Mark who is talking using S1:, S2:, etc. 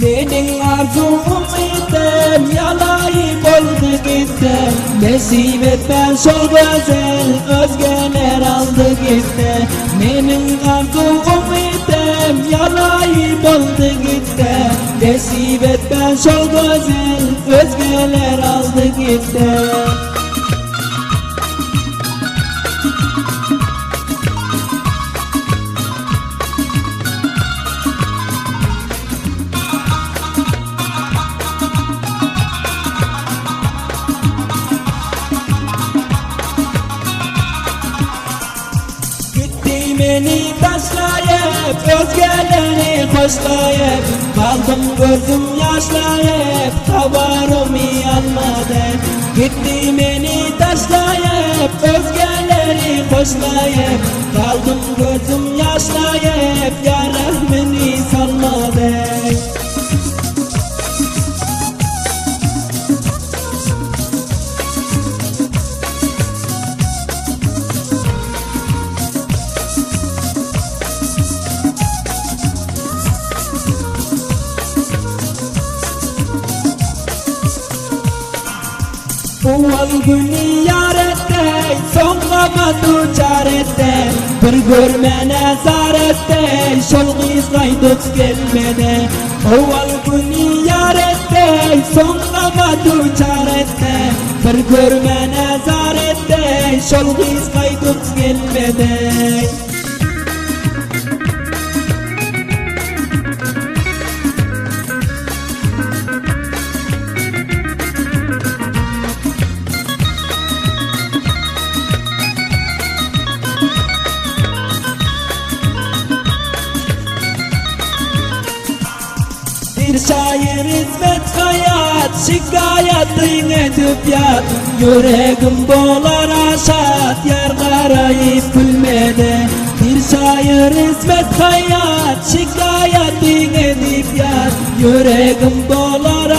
S1: Senin arzun ümidim yalayıp oldu gitti. Nasip etmez sol güzel özgeler aldı gitti. Benim arzum ümidim yalayıp oldu gitti. Nasip etmez sol güzel özgeler aldı gitti. Beni taşlayıp, özgeleri koşlayıp, kaldım gözüm yaşlayıp, tavarım yanmadı. Gitti beni taşlayıp, özgeleri koşlayıp, kaldım gözüm yaşlayıp, yarah beni salmadı. Uvval günü yarette, sonlama duçarette. Bir görmene zarette, şol kızgay tut gelmede. Uvval günü yarette, sonlama duçarette. Bir görmene zarette, şol kızgay tut gelmede. Bir şair hizmet hayat, şikayetin edip yat. Yüreğim bolar aşat, yar karayıp gülmede. Bir şair hizmet hayat, şikayetin edip yat. Yüreğim bolar